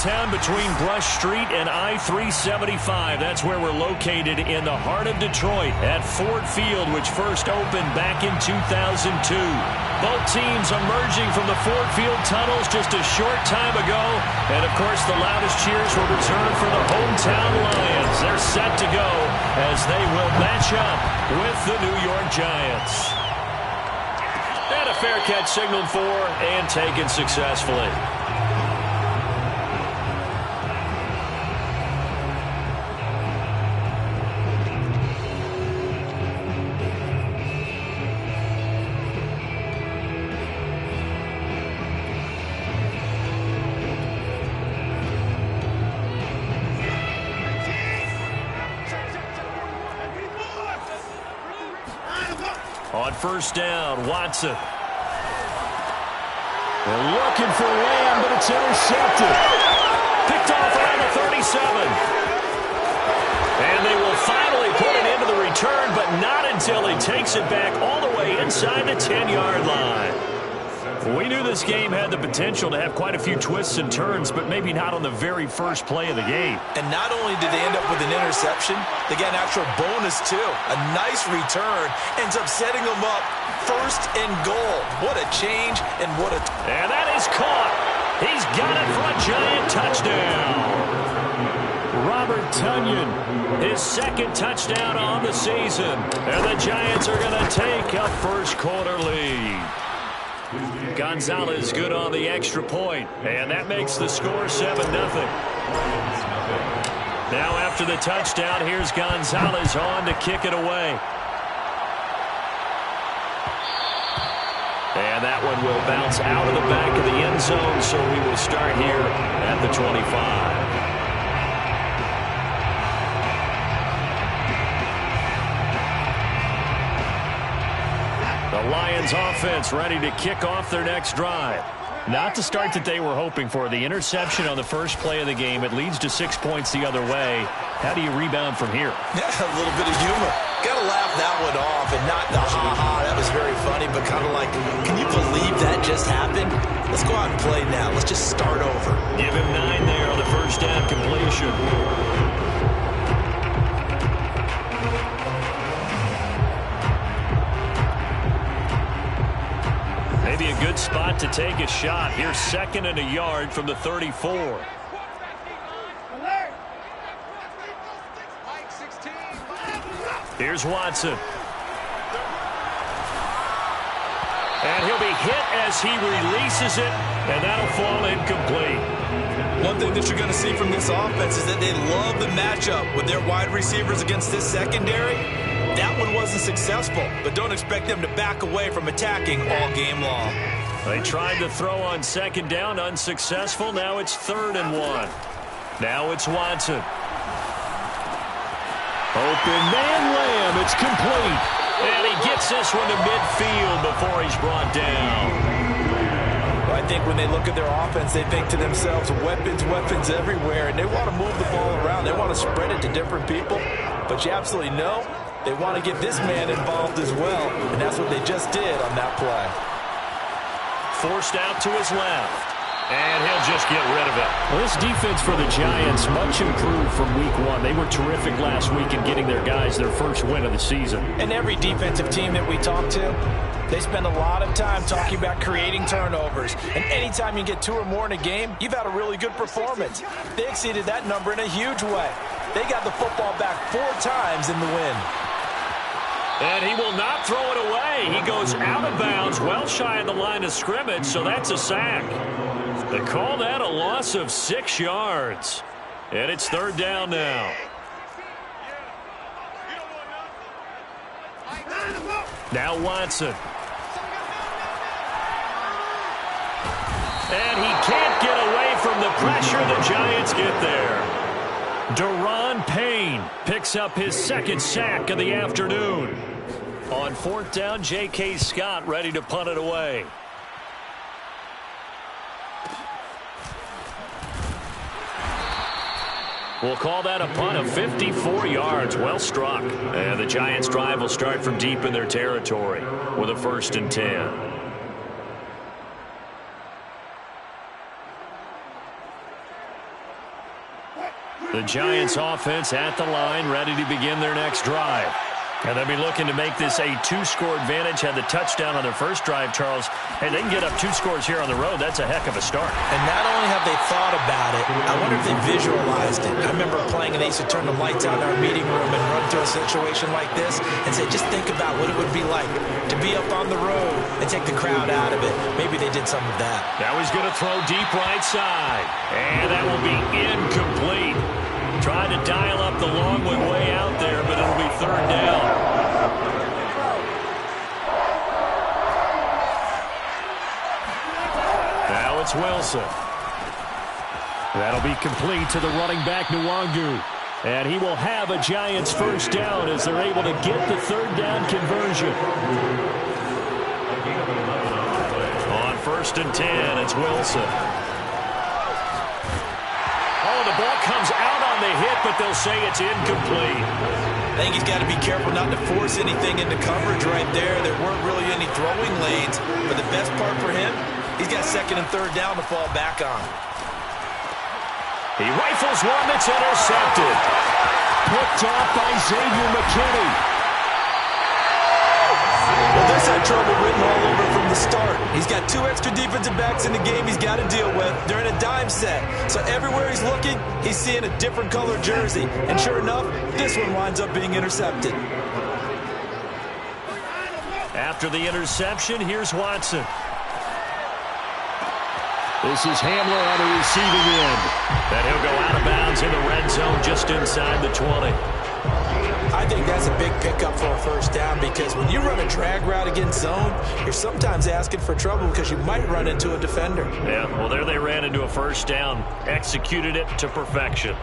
downtown between Brush Street and I-375. That's where we're located in the heart of Detroit at Ford Field, which first opened back in 2002. Both teams emerging from the Ford Field tunnels just a short time ago. And, of course, the loudest cheers were reserved for the hometown Lions. They're set to go as they will match up with the New York Giants. And a fair catch signaled for and taken successfully. On first down, Watson. They're looking for Lamb, but it's intercepted. Picked off around the 37. And they will finally put it into the return, but not until he takes it back all the way inside the 10-yard line. We knew this game had the potential to have quite a few twists and turns, but maybe not on the very first play of the game. And not only did they end up with an interception, they got an actual bonus, too. A nice return ends up setting them up first and goal. What a change and what a... And that is caught. He's got it for a Giant touchdown. Robert Tonyan, his second touchdown on the season. And the Giants are going to take a first-quarter lead. Gonzalez good on the extra point, and that makes the score 7-0. Now after the touchdown, here's Gonzalez on to kick it away. And that one will bounce out of the back of the end zone, so we will start here at the 25. The Lions offense ready to kick off their next drive. Not the start that they were hoping for. The interception on the first play of the game. It leads to 6 points the other way. How do you rebound from here? Yeah, a little bit of humor. Got to laugh that one off and not the ha-ha. That was very funny, but kind of like, can you believe that just happened? Let's go out and play now. Let's just start over. Give him 9 there on the first down completion. Maybe a good spot to take a shot. Here's 2nd and a yard from the 34. Here's Watson. And he'll be hit as he releases it, and that'll fall incomplete. One thing that you're going to see from this offense is that they love the matchup with their wide receivers against this secondary. That one wasn't successful, but don't expect them to back away from attacking all game long. They tried to throw on 2nd down, unsuccessful. Now it's 3rd and 1. Now it's Watson. Open man Lamb, it's complete. And he gets this one to midfield before he's brought down. I think when they look at their offense, they think to themselves, weapons, weapons everywhere, and they want to move the ball around. They want to spread it to different people, but you absolutely know they want to get this man involved as well, and that's what they just did on that play. Forced out to his left. And he'll just get rid of it. Well, this defense for the Giants, much improved from week 1. They were terrific last week in getting their guys their first win of the season. And every defensive team that we talk to, they spend a lot of time talking about creating turnovers. And anytime you get 2 or more in a game, you've had a really good performance. They exceeded that number in a huge way. They got the football back 4 times in the win. And he will not throw it away. He goes out of bounds, well shy of the line of scrimmage, so that's a sack. They call that a loss of 6 yards. And it's 3rd down now. Now Watson. And he can't get away from the pressure. The Giants get there. Daron Payne picks up his 2nd sack of the afternoon. On 4th down, J.K. Scott ready to punt it away. We'll call that a punt of 54 yards. Well struck. And the Giants' drive will start from deep in their territory with a 1st and 10. The Giants offense at the line, ready to begin their next drive. And they'll be looking to make this a 2-score advantage. Had the touchdown on their first drive, Charles. Hey, they can get up 2 scores here on the road. That's a heck of a start. And not only have they thought about it, I wonder if they visualized it. I remember playing and they used to turn the lights out in our meeting room and run through a situation like this and say, just think about what it would be like to be up on the road and take the crowd out of it. Maybe they did some of that. Now he's going to throw deep right side. And that will be incomplete. Trying to dial up the long one way out there, but it'll be 3rd down. Now it's Wilson. That'll be complete to the running back, Nwangu. And he will have a Giants 1st down as they're able to get the 3rd down conversion. On 1st and 10, it's Wilson. Oh, the ball comes out on the hit, but they'll say it's incomplete. I think he's got to be careful not to force anything into coverage right there. There weren't really any throwing lanes, but the best part for him, he's got 2nd and 3rd down to fall back on. He rifles one that's intercepted. Picked off by Xavier McKinney. Well, this had trouble written all over from the start. He's got 2 extra defensive backs in the game he's got to deal with. They're in a dime set. So everywhere he's looking, he's seeing a different color jersey. And sure enough, this one winds up being intercepted. After the interception, here's Watson. This is Hamler on the receiving end. And he'll go out of bounds in the red zone just inside the 20. I think that's a big pickup for a 1st down because when you run a drag route against zone, you're sometimes asking for trouble because you might run into a defender. Yeah, well, there they ran into a 1st down. Executed it to perfection.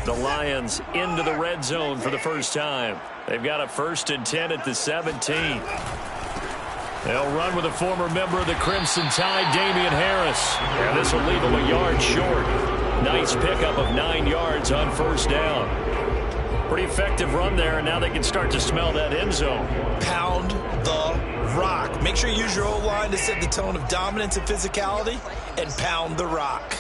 The Lions into the red zone for the first time. They've got a 1st and 10 at the 17. They'll run with a former member of the Crimson Tide, Damian Harris. And this will leave him a yard short. Nice pickup of 9 yards on 1st down. Pretty effective run there, and now they can start to smell that end zone. Pound the rock. Make sure you use your O-line to set the tone of dominance and physicality, and pound the rock.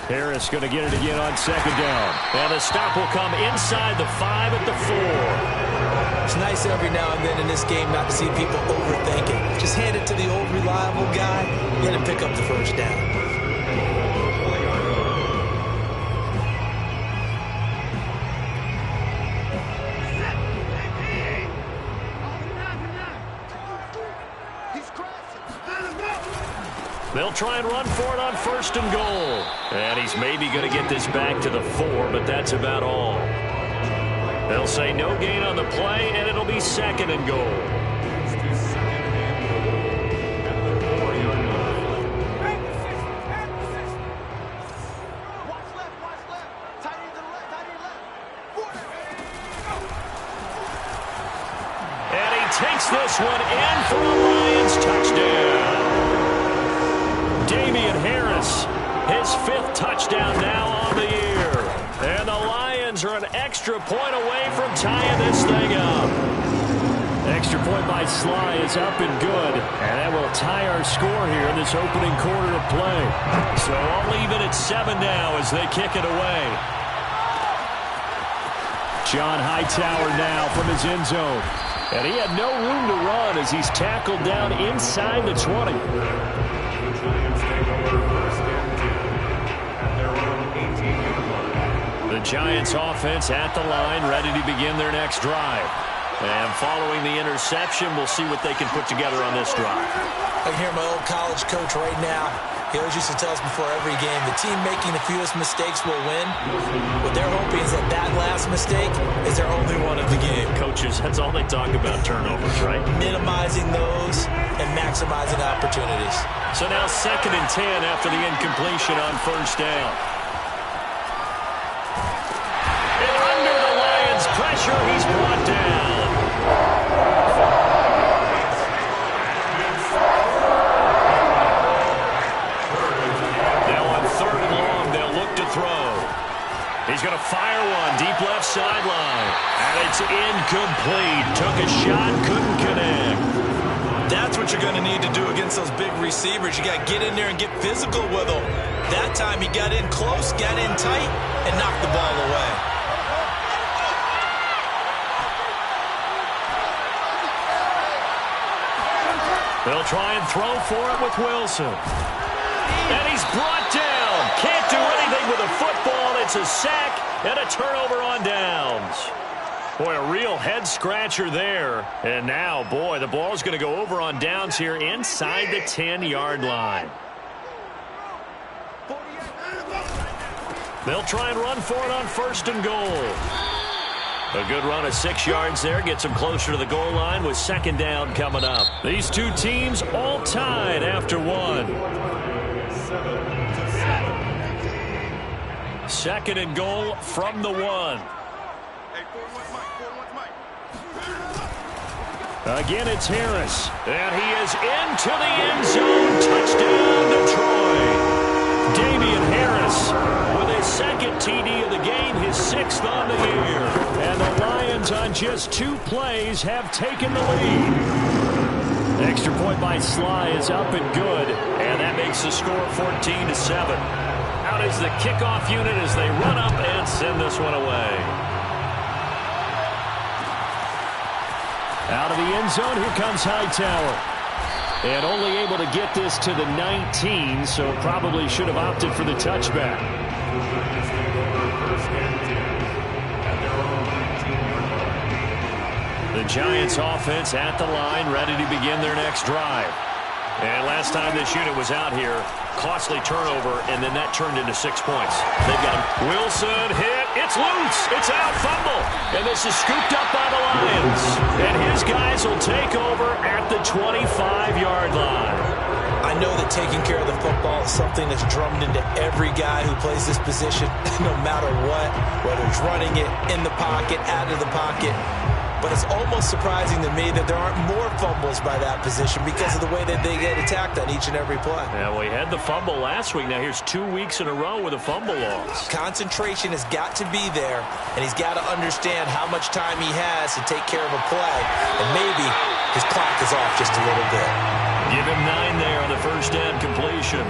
Harris going to get it again on 2nd down. And the stop will come inside the 5 at the 4. It's nice every now and then in this game not to see people overthink it. Just hand it to the old reliable guy, let him pick up the 1st down. They'll try and run for it on 1st and goal. And he's maybe going to get this back to the 4, but that's about all. They'll say no gain on the play, and it'll be 2nd and goal. And he takes this one in for a Lions touchdown. Damian Harris, his 5th touchdown now on the year. And the Lions are an extra point away from tying this thing up. Extra point by Sly is up and good. And that will tie our score here in this opening quarter of play. So I'll leave it at 7 now as they kick it away. John Hightower now from his end zone. And he had no room to run as he's tackled down inside the 20. The Giants offense at the line, ready to begin their next drive. And following the interception, we'll see what they can put together on this drive. I hear my old college coach right now. He always used to tell us before every game, the team making the fewest mistakes will win. What they're hoping is that that last mistake is their only one of the game. Coaches, that's all they talk about, turnovers, right? Minimizing those and maximizing opportunities. So now 2nd and 10 after the incompletion on 1st down. And under the Lions' pressure, he's brought down. He's going to fire one deep left sideline. And it's incomplete. Took a shot, couldn't connect. That's what you're going to need to do against those big receivers. You got to get in there and get physical with them. That time he got in close, got in tight, and knocked the ball away. They'll try and throw for it with Wilson. And he's brought down. Can't do anything with a football. It's a sack and a turnover on downs. Boy, a real head-scratcher there. And now, boy, the ball's going to go over on downs here inside the 10-yard line. They'll try and run for it on 1st and goal. A good run of 6 yards there. Gets them closer to the goal line with 2nd down coming up. These two teams all tied after one. 2nd and goal from the 1. Again, it's Harris. And he is into the end zone. Touchdown, Detroit. Damian Harris with his 2nd TD of the game, his 6th on the year. And the Lions on just 2 plays have taken the lead. Extra point by Sly is up and good. And that makes the score 14-7. Out is the kickoff unit as they run up and send this one away. Out of the end zone, here comes Hightower. And only able to get this to the 19, so probably should have opted for the touchback. The Giants offense at the line, ready to begin their next drive. And last time this unit was out here, costly turnover, and then that turned into 6 points. They've got him. Wilson hit. It's loose. It's out. Fumble. And this is scooped up by the Lions. And his guys will take over at the 25-yard line. I know that taking care of the football is something that's drummed into every guy who plays this position, no matter what, whether it's running it, in the pocket, out of the pocket. But it's almost surprising to me that there aren't more fumbles by that position because of the way that they get attacked on each and every play. Yeah, we had the fumble last week. Now here's 2 weeks in a row with a fumble loss. Concentration has got to be there, and he's got to understand how much time he has to take care of a play. And maybe his clock is off just a little bit. Give him 9 there on the 1st down completion.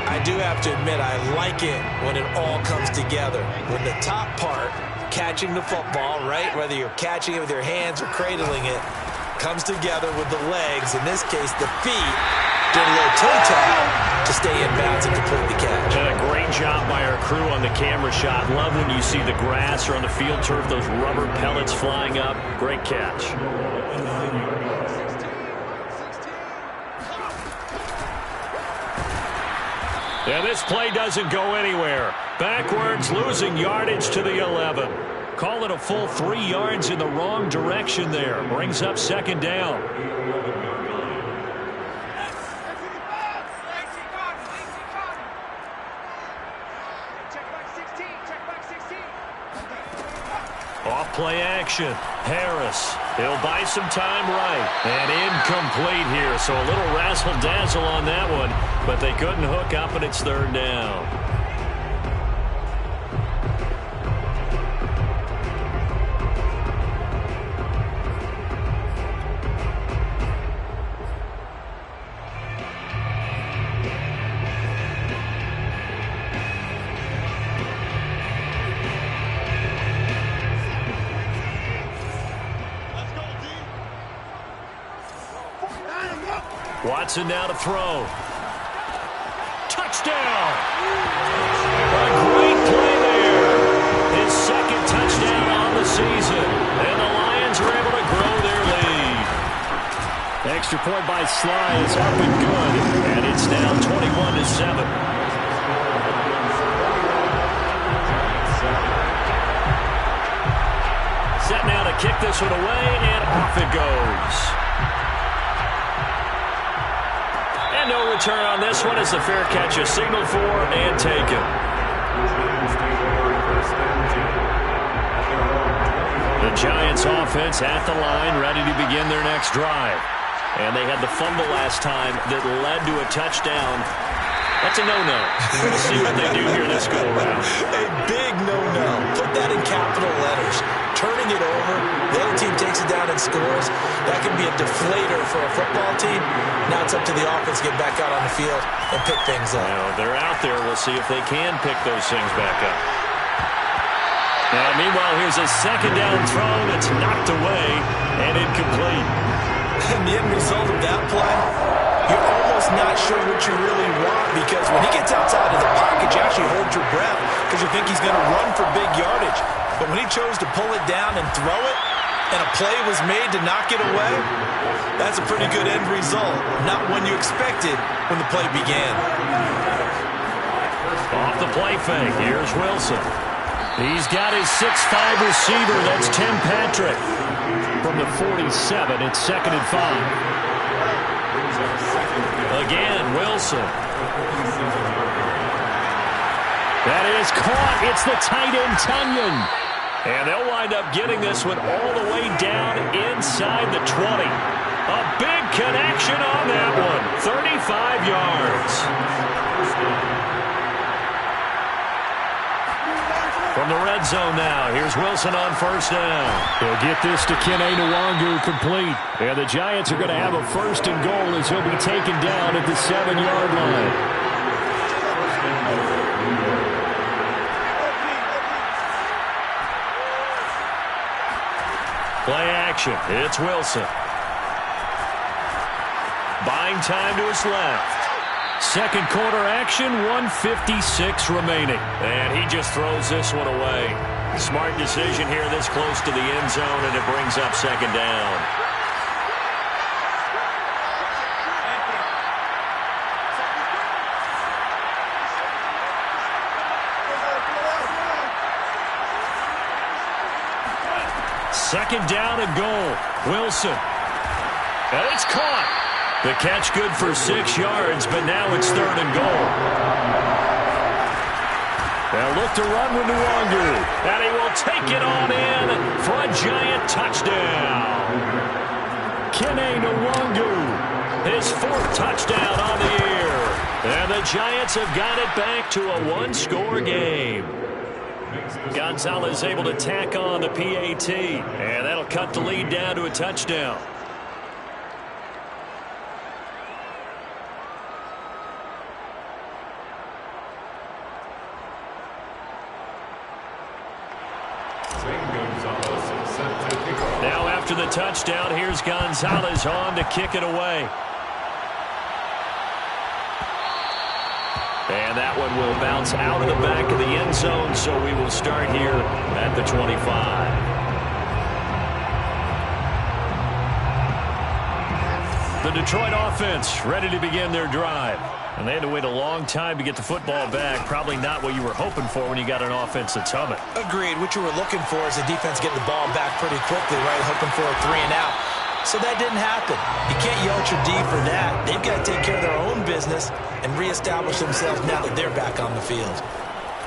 I do have to admit, I like it when it all comes together. When the top part, catching the football, right, whether you're catching it with your hands or cradling it, comes together with the legs, in this case the feet, doing a little toe tap to stay in bounds and complete the catch. And a great job by our crew on the camera shot. Love when you see the grass or on the field turf, those rubber pellets flying up. Great catch. Yeah, this play doesn't go anywhere. Backwards, losing yardage to the 11. Call it a full 3 yards in the wrong direction there. Brings up 2nd down. Off play action. Harris. He'll buy some time right. And incomplete here. So a little razzle-dazzle on that one. But they couldn't hook up, and it's 3rd down. Watson now to throw. Touchdown! A great play there. His 2nd touchdown on the season. And the Lions are able to grow their lead. Extra point by Sly is up and good. And it's now 21-7. Set now to kick this one away, and off it goes. And no return on this one as the fair catch is signaled for and taken. The Giants offense at the line, ready to begin their next drive. And they had the fumble last time that led to a touchdown. That's a no-no. We'll see what they do here this go-around. A big no-no. Put that in capital letters. Turning it over, the other team takes it down and scores. That can be a deflator for a football team. Now it's up to the offense to get back out on the field and pick things up. Well, they're out there. We'll see if they can pick those things back up. Now, meanwhile, here's a second down throw that's knocked away and incomplete. And the end result of that play, you're almost not sure what you really want, because when he gets outside of the pocket, you actually hold your breath because you think he's going to run for big yardage. But when he chose to pull it down and throw it, and a play was made to knock it away, that's a pretty good end result. Not one you expected when the play began. Off the play fake, here's Wilson. He's got his 6'5 receiver, that's Tim Patrick. From the 47, it's 2nd and 5. Again, Wilson. That is caught. It's the tight end, Tunyon. And they'll wind up getting this one all the way down inside the 20. A big connection on that one. 35 yards. From the red zone now, here's Wilson on first down. He'll get this to Kene Nwangu complete. And the Giants are going to have a 1st and goal as he'll be taken down at the 7-yard line. Play action. It's Wilson. Buying time to his left. Second quarter action, 1:56 remaining. And he just throws this one away. Smart decision here this close to the end zone, and it brings up 2nd down. Second down and goal. Wilson. And it's caught. The catch good for 6 yards, but now it's 3rd and goal. They'll look to run with Nwangu. And he will take it on in for a Giant touchdown. Kene Nwangu, his 4th touchdown on the year. And the Giants have got it back to a 1-score game. Gonzalez able to tack on the PAT, and that'll cut the lead down to a touchdown. Now after the touchdown, here's Gonzalez on to kick it away. And that one will bounce out of the back of the end zone, so we will start here at the 25. The Detroit offense ready to begin their drive. And they had to wait a long time to get the football back. Probably not what you were hoping for when you got an offense that's humming. Agreed. What you were looking for is the defense getting the ball back pretty quickly, right? Hoping for a 3 and out. So that didn't happen. You can't yell at your D for that. They've got to take care of their own business and reestablish themselves now that they're back on the field.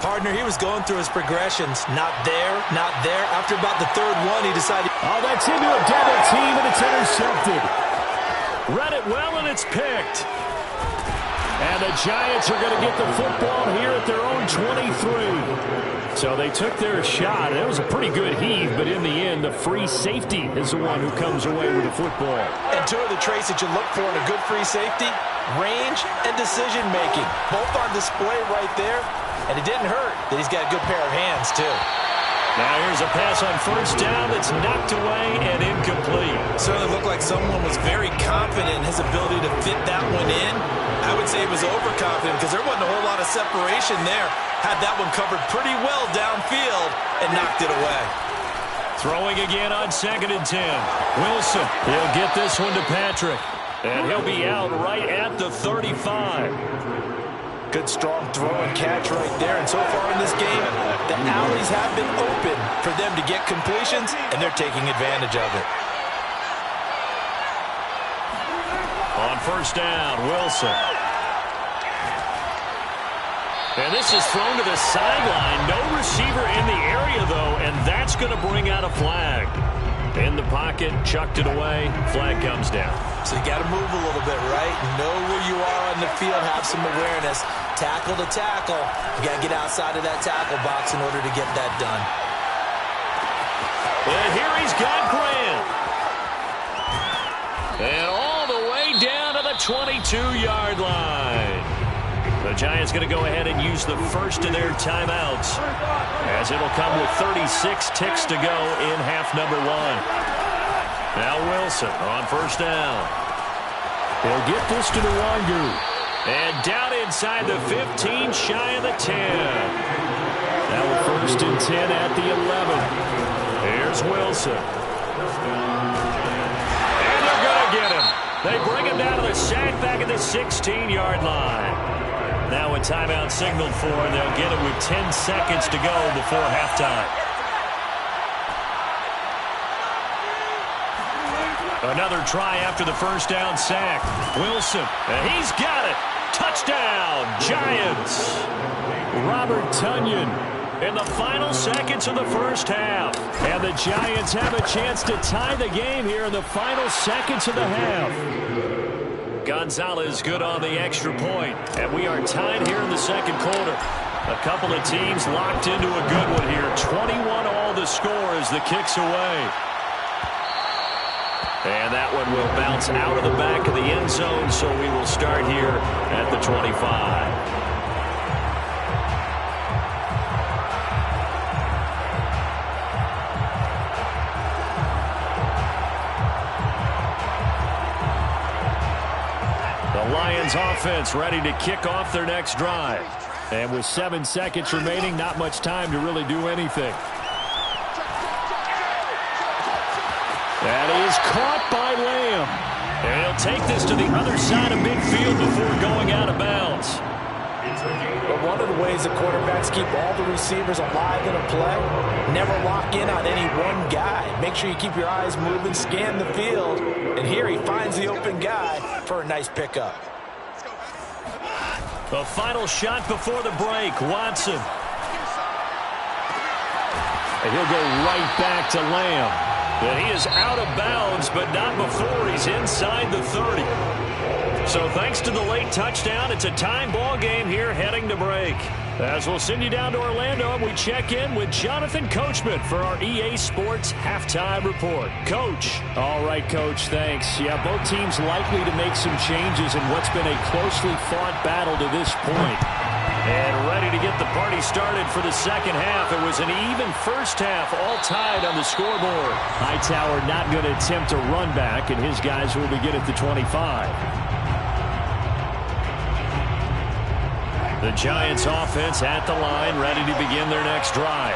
Partner, he was going through his progressions. Not there, not there. After about the 3rd one, he decided... Oh, that's into a double team, and it's intercepted. Read it well, and it's picked. And the Giants are going to get the football here at their own 23. So they took their shot. It was a pretty good heave, but in the end, the free safety is the one who comes away with the football. And 2 of the traits that you look for in a good free safety, range and decision-making. Both on display right there. And it didn't hurt that he's got a good pair of hands, too. Now here's a pass on first down that's knocked away and incomplete. Certainly looked like someone was very confident in his ability to fit that one in. I would say he was overconfident because there wasn't a whole lot of separation there. Had that one covered pretty well downfield and knocked it away. Throwing again on 2nd and 10. Wilson, he'll get this one to Patrick. And he'll be out right at the 35. Good strong throw and catch right there. And so far in this game, the alleys have been open for them to get completions, and they're taking advantage of it. On first down, Wilson. And this is thrown to the sideline. No receiver in the area, though, and that's going to bring out a flag. In the pocket, chucked it away. Flag comes down. So you got to move a little bit, right? Know where you are on the field, have some awareness. Tackle to tackle. You got to get outside of that tackle box in order to get that done. And here he's got Grant. And all the way down to the 22-yard line. The Giants going to go ahead and use the first of their timeouts, as it'll come with 36 ticks to go in half number one. Now Wilson on first down. He'll get this to Nwangu. And down inside the 15, shy of the 10. Now a first and 10 at the 11. Here's Wilson. And they're going to get him. They bring him down to the sack back at the 16-yard line. Now a timeout signaled for, and they'll get it with 10 seconds to go before halftime. Another try after the first down sack. Wilson, and he's got it. Touchdown, Giants. Robert Tonyan in the final seconds of the first half. And the Giants have a chance to tie the game here in the final seconds of the half. Gonzalez good on the extra point, and we are tied here in the second quarter. A couple of teams locked into a good one here. 21 all the score as the kick's away. And that one will bounce out of the back of the end zone, so we will start here at the 25. Lions offense ready to kick off their next drive. And with 7 seconds remaining, not much time to really do anything. That is caught by Lamb. And he'll take this to the other side of midfield before going out of bounds. But one of the ways the quarterbacks keep all the receivers alive in a play, never lock in on any one guy. Make sure you keep your eyes moving, scan the field. And here he finds the open guy for a nice pickup. The final shot before the break, Watson. And he'll go right back to Lamb. And he is out of bounds, but not before he's inside the 30. So thanks to the late touchdown, it's a time ball game here heading to break. As we'll send you down to Orlando, we check in with Jonathan Coachman for our EA Sports Halftime Report. Coach. All right, Coach, thanks. Yeah, both teams likely to make some changes in what's been a closely fought battle to this point. And ready to get the party started for the second half. It was an even first half, all tied on the scoreboard. Hightower not going to attempt a run back, and his guys will begin at the 25. The Giants offense at the line, ready to begin their next drive.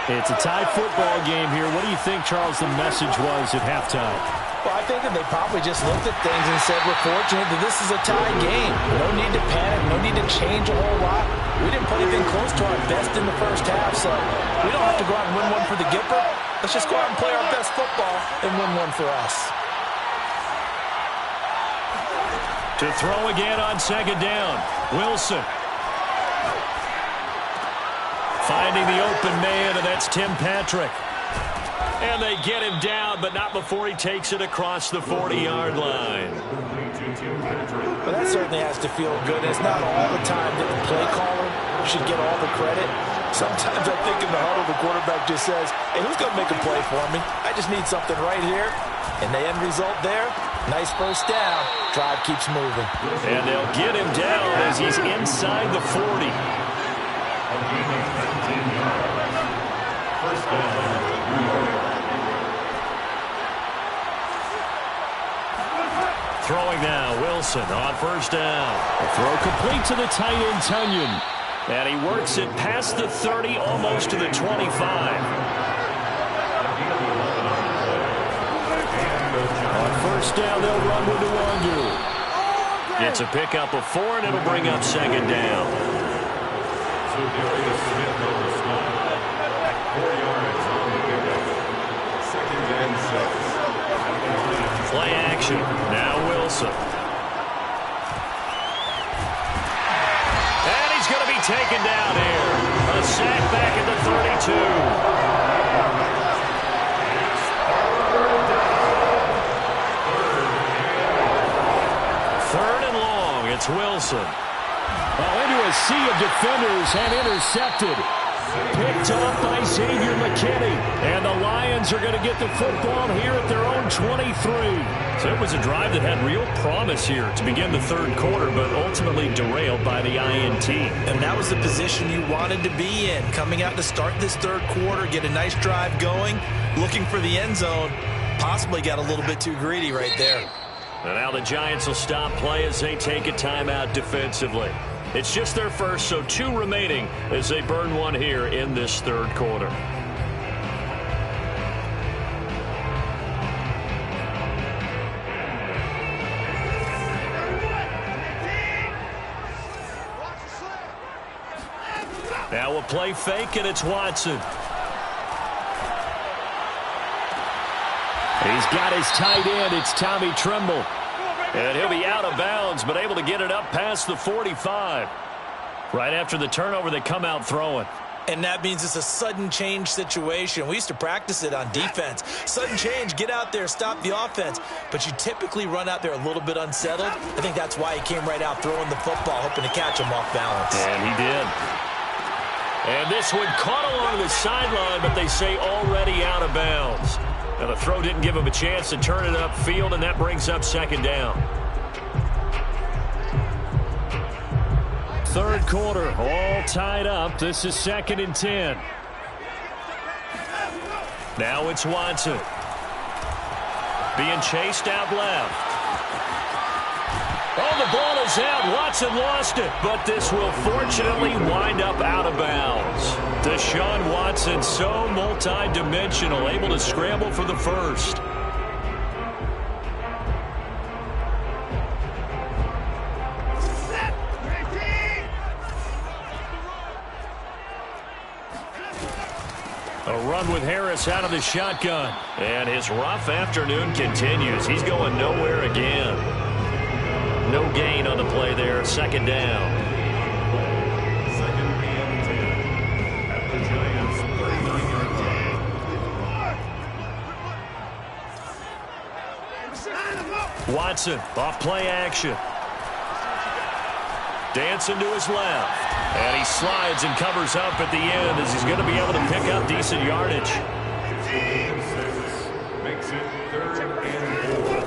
It's a tie football game here. What do you think, Charles, the message was at halftime? Well, I think that they probably just looked at things and said, we're fortunate that this is a tie game. No need to panic, no need to change a whole lot. We didn't put anything close to our best in the first half, so we don't have to go out and win one for the Gipper. Let's just go out and play our best football and win one for us. To throw again on second down, Wilson. Finding the open man, and that's Tim Patrick. And they get him down, but not before he takes it across the 40-yard line. But that certainly has to feel good. It's not all the time that the play caller should get all the credit. Sometimes I think in the huddle, the quarterback just says, hey, who's going to make a play for me? I just need something right here. And the end result there, nice first down. Drive keeps moving. And they'll get him down as he's inside the 40. Throwing now, Wilson on first down. A throw complete to the tight end, Tonyan. And he works it past the 30, almost to the 25. On first down, they'll run with Nwangu. It's a pickup of 4, and it'll bring up second down. Play action. Now Wilson. And he's going to be taken down here. A sack back at the 32. Wilson. Oh, into a sea of defenders and intercepted. Picked off by Xavier McKinney. And the Lions are going to get the football here at their own 23. So it was a drive that had real promise here to begin the third quarter, but ultimately derailed by the INT. And that was the position you wanted to be in. Coming out to start this third quarter, get a nice drive going, looking for the end zone. Possibly got a little bit too greedy right there. And now the Giants will stop play as they take a timeout defensively. It's just their first, so 2 remaining as they burn one here in this third quarter. Now we'll play fake, and it's Watson. He's got his tight end. It's Tommy Tremble. And he'll be out of bounds, but able to get it up past the 45. Right after the turnover, they come out throwing. And that means it's a sudden change situation. We used to practice it on defense. Sudden change, get out there, stop the offense. But you typically run out there a little bit unsettled. I think that's why he came right out throwing the football, hoping to catch him off balance. And he did. And this one caught along the sideline, but they say already out of bounds. Now the throw didn't give him a chance to turn it upfield, and that brings up second down. Third quarter, all tied up. This is 2nd and 10. Now it's Watson. Being chased out left. Oh, the ball is out. Watson lost it, but this will fortunately wind up out of bounds. Deshaun Watson, so multi-dimensional, able to scramble for the first. A run with Harris out of the shotgun. And his rough afternoon continues. He's going nowhere again. No gain on the play there. Second down. Watson off play action. Dancing to his left. And he slides and covers up at the end as he's going to be able to pick up decent yardage.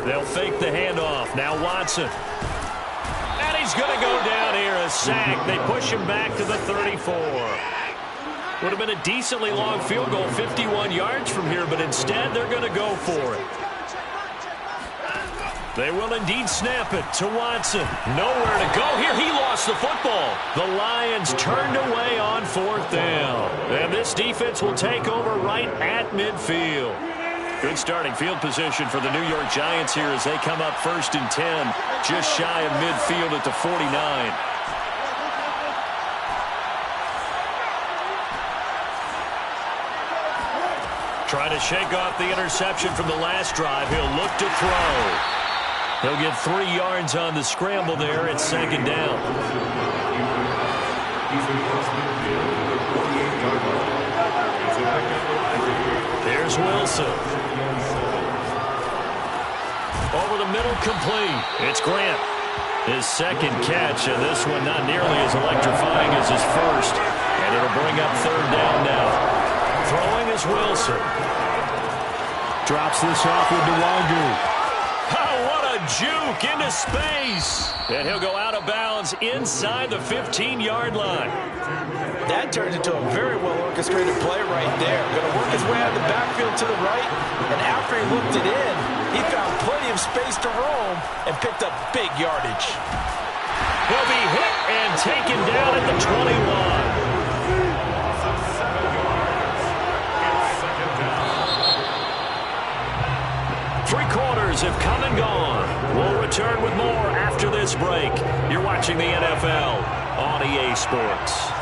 They'll fake the handoff. Now Watson. And he's going to go down here. A sack. They push him back to the 34. Would have been a decently long field goal, 51 yards from here, but instead they're going to go for it. They will indeed snap it to Watson. Nowhere to go here. He lost the football. The Lions turned away on 4th down. And this defense will take over right at midfield. Good starting field position for the New York Giants here as they come up 1st and 10, just shy of midfield at the 49. Trying to shake off the interception from the last drive. He'll look to throw. He'll get 3 yards on the scramble there. It's second down. There's Wilson. Over the middle, complete. It's Grant. His second catch, and this one not nearly as electrifying as his first. And it'll bring up 3rd down now. Throwing is Wilson. Drops this off with Nwangu. Oh, what a juke into space. And he'll go out of bounds inside the 15-yard line. That turned into a very well-orchestrated play right there. Going to work his way out of the backfield to the right. And after he looked it in, he found plenty of space to roam and picked up big yardage. He'll be hit and taken down at the 21. Three quarters have come and gone. We'll return with more after this break. You're watching the NFL on EA Sports.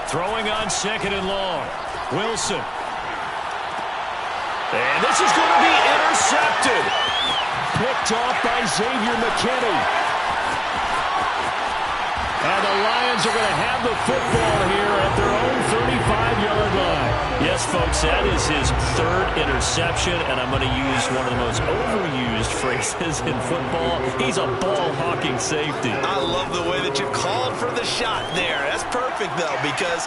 Throwing on 2nd and long. Wilson. And this is going to be intercepted. Picked off by Xavier McKinney. And the Lions are going to have the football here at their own 35-yard line. Yes, folks, that is his third interception, and I'm going to use one of the most overused phrases in football. He's a ball-hawking safety. I love the way that you called for the shot there. That's perfect, though, because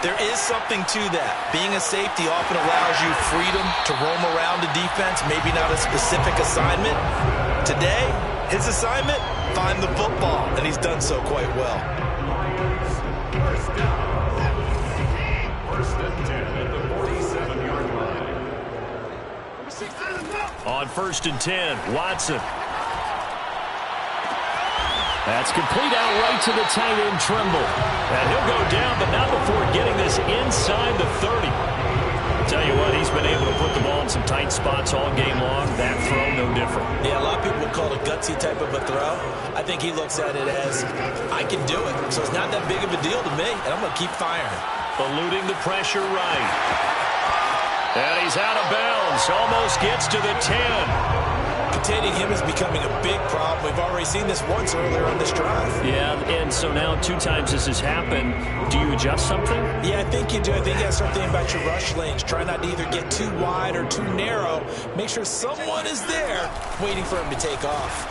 there is something to that. Being a safety often allows you freedom to roam around the defense, maybe not a specific assignment. Today, his assignment, find the football, and he's done so quite well. First and 10 at the 47-yard line. On 1st and 10, Watson. That's complete out right to the tight end, Trimble. And he'll go down, but not before getting this inside the 30. Tell you what, he's been able to put the ball in some tight spots all game long. That throw, no different. Yeah, a lot of people would call it a gutsy type of a throw. I think he looks at it as, I can do it. So it's not that big of a deal to me, and I'm going to keep firing. Eluding the pressure right. And he's out of bounds. Almost gets to the 10. Containing him is becoming a big problem. We've already seen this once earlier on this drive. Yeah, and so now 2 times this has happened. Do you adjust something? Yeah, I think you do. I think you got to start thinking about your rush lanes. Try not to either get too wide or too narrow. Make sure someone is there waiting for him to take off.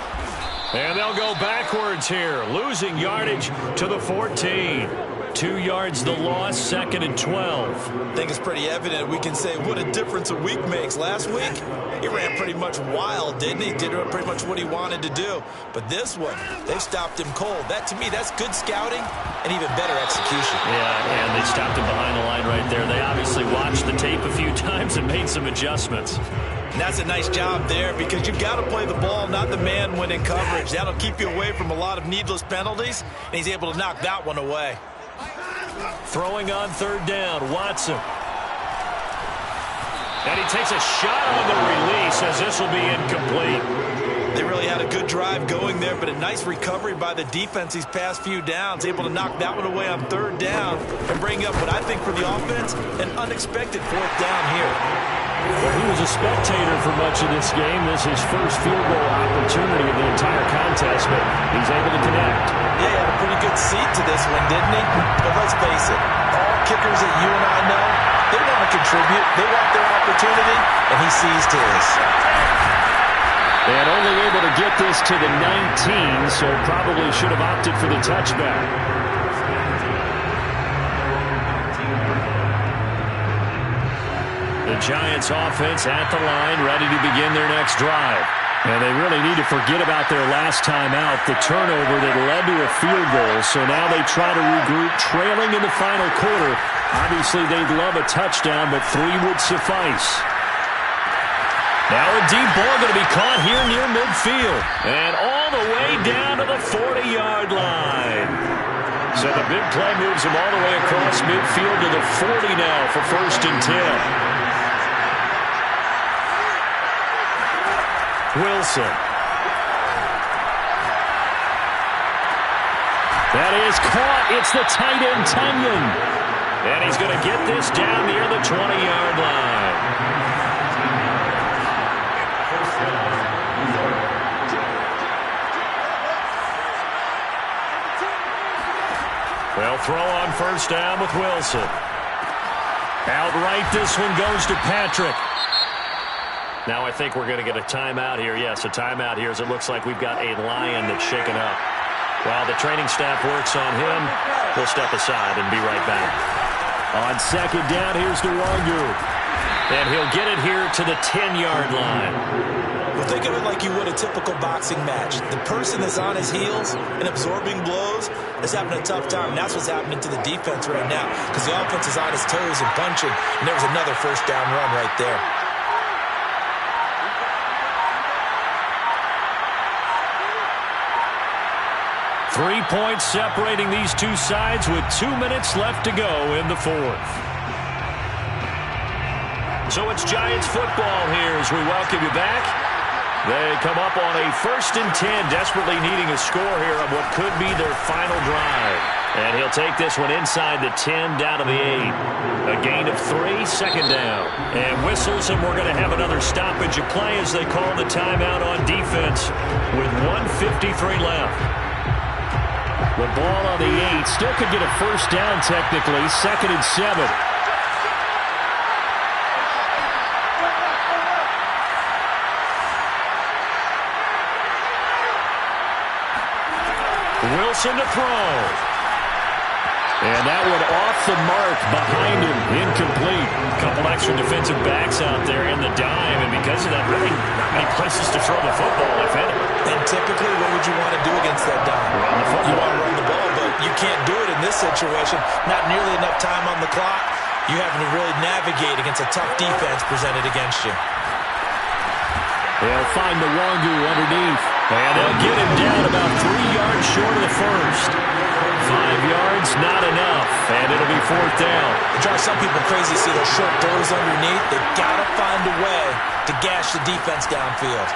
And they'll go backwards here, losing yardage to the 14. 2 yards the loss, 2nd and 12. I think it's pretty evident. We can say what a difference a week makes. Last week, he ran pretty much wild, didn't he? Did pretty much what he wanted to do. But this one, they stopped him cold. That, to me, that's good scouting and even better execution. Yeah, and they stopped him behind the line right there. They obviously watched the tape a few times and made some adjustments. And that's a nice job there because you've got to play the ball, not the man when in coverage. That'll keep you away from a lot of needless penalties, and he's able to knock that one away. Throwing on 3rd down, Watson. And he takes a shot on the release as this will be incomplete. They really had a good drive going there, but a nice recovery by the defense these past few downs. Able to knock that one away on 3rd down and bring up what I think for the offense, an unexpected 4th down here. Well, he was a spectator for much of this game. This is his first field goal opportunity of the entire contest, but he's able to connect. Yeah, he had a pretty good seat to this one, didn't he? But let's face it, all kickers that you and I know, they want to contribute. They want their opportunity, and he seized his. And only able to get this to the 19, so probably should have opted for the touchback. The Giants offense at the line, ready to begin their next drive. And they really need to forget about their last time out, the turnover that led to a field goal. So now they try to regroup, trailing in the final quarter. Obviously, they'd love a touchdown, but 3 would suffice. Now a deep ball going to be caught here near midfield. And all the way down to the 40-yard line. So the big play moves him all the way across midfield to the 40 now for 1st and 10. Wilson. That is caught. It's the tight end, Tunyon. And he's going to get this down near the 20-yard line. Well, throw on 1st down with Wilson. Outright, this one goes to Patrick. Now I think we're going to get a timeout here. Yes, a timeout here as it looks like we've got a Lion that's shaken up. While the training staff works on him, we'll step aside and be right back. On 2nd down, here's Nwangu. And he'll get it here to the 10-yard line. Well, think of it like you would a typical boxing match. The person that's on his heels and absorbing blows is having a tough time. And that's what's happening to the defense right now because the offense is on his toes and punching. And there was another 1st down run right there. Three points separating these two sides with 2 minutes left to go in the 4th. So it's Giants football here as we welcome you back. They come up on a 1st and 10, desperately needing a score here on what could be their final drive. And he'll take this one inside the 10 down to the 8. A gain of 3, 2nd down. And whistles, and we're going to have another stoppage of play as they call the timeout on defense with 1:53 left. The ball on the 8. Still could get a first down technically. 2nd and 7. Wilson to throw. And that one off the mark behind him. Incomplete. A couple extra defensive backs out there in the dime, and because of that, really not many places to throw the football, if any. And typically, what would you want to do against that dime? Run the football. You want to run the ball, but you can't do it in this situation. Not nearly enough time on the clock. You having to really navigate against a tough defense presented against you. They'll find the Nwangwu underneath. And they'll get him down about 3 yards short of the first. 5 yards, not enough. And it'll be 4th down. It drives some people crazy to see those short throws underneath. They've got to find a way to gash the defense downfield.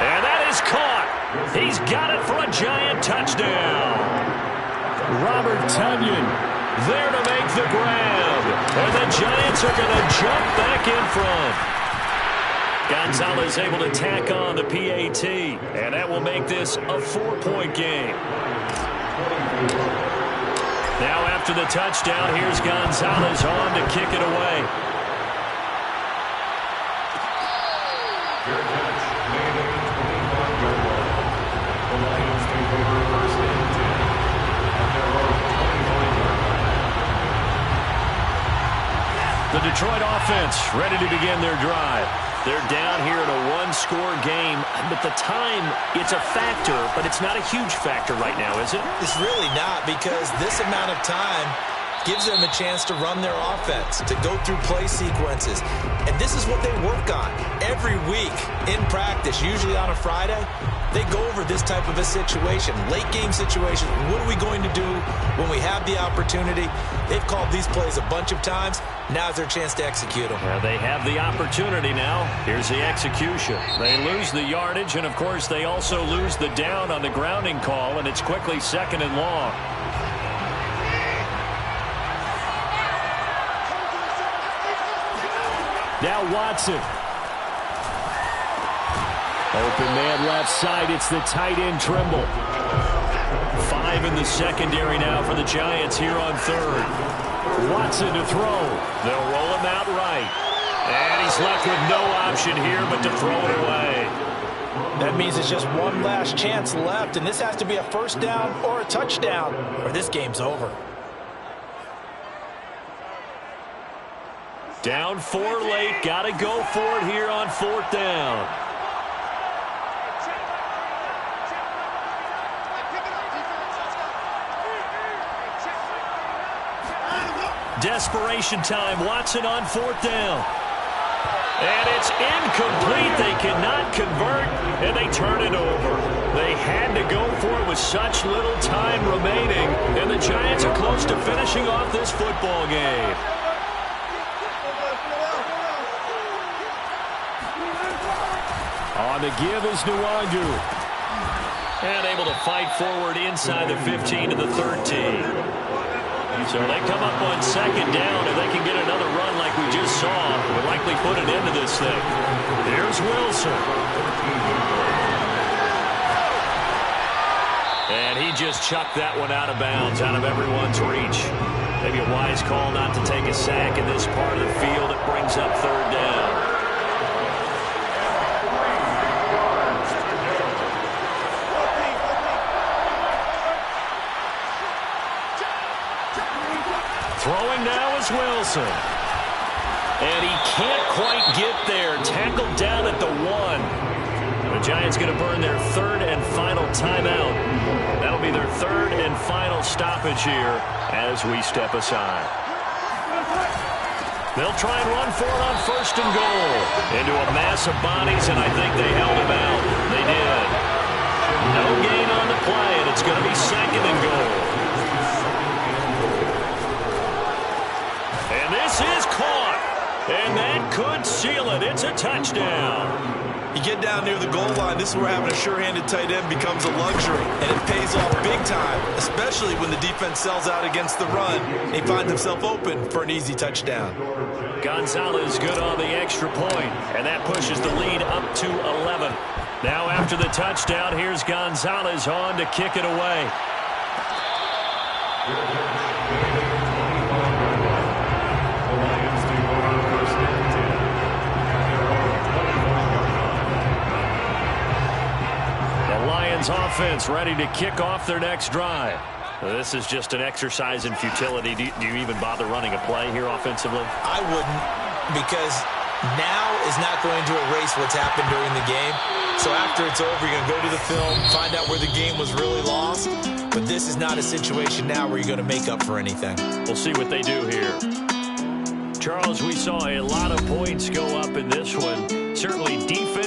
And that is caught. He's got it for a Giant touchdown. Robert Tonyan There to make the grab. And the Giants are going to jump back in front. Gonzalez able to tack on the PAT. And that will make this a 4-point game. Now after the touchdown, here's Gonzalez on to kick it away. The Detroit offense ready to begin their drive. They're down here in a one-score game, but the time, it's a factor, but it's not a huge factor right now, is it? It's really not, because this amount of time gives them a chance to run their offense, to go through play sequences. And this is what they work on every week in practice, usually on a Friday. They go over this type of a situation, late-game situation. What are we going to do when we have the opportunity? They've called these plays a bunch of times. Now's their chance to execute them. Well, they have the opportunity now. Here's the execution. They lose the yardage, and, of course, they also lose the down on the grounding call, and it's quickly 2nd and long. Now Watson. Open man left side. It's the tight end Trimble. 5 in the secondary now for the Giants here on 3rd. Watson to throw. They'll roll him out right. And he's left with no option here but to throw it away. That means it's just one last chance left, and this has to be a first down or a touchdown, or this game's over. Down 4 late. Got to go for it here on 4th down. Desperation time. Watson on 4th down. And it's incomplete. They cannot convert, and they turn it over. They had to go for it with such little time remaining, and the Giants are close to finishing off this football game. On the give is Nwangwu. And able to fight forward inside the 15 to the 13. So they come up on 2nd down. If they can get another run like we just saw, it would likely put an end to this thing. Here's Wilson. And he just chucked that one out of bounds, out of everyone's reach. Maybe a wise call not to take a sack in this part of the field. It brings up 3rd down. Throwing now is Wilson. And he can't quite get there. Tackled down at the 1. The Giants going to burn their 3rd and final timeout. That'll be their 3rd and final stoppage here as we step aside. They'll try and run for it on 1st and goal. Into a mass of bodies, and I think they held him out. They did. No gain on the play, and it's going to be 2nd and goal. This is caught, and that could seal it. It's a touchdown. You get down near the goal line, this is where having a sure-handed tight end becomes a luxury, and it pays off big time, especially when the defense sells out against the run, and he finds himself open for an easy touchdown. Gonzalez good on the extra point, and that pushes the lead up to 11. Now after the touchdown, here's Gonzalez on to kick it away. The Lions take over first and 10 at their own 24-yard line. The Lions offense ready to kick off their next drive. This is just an exercise in futility. Do you even bother running a play here offensively? I wouldn't, because now is not going to erase what's happened during the game. So after it's over, you're going to go to the film, find out where the game was really lost. But this is not a situation now where you're going to make up for anything. We'll see what they do here. Charles, we saw a lot of points go up in this one. Certainly defense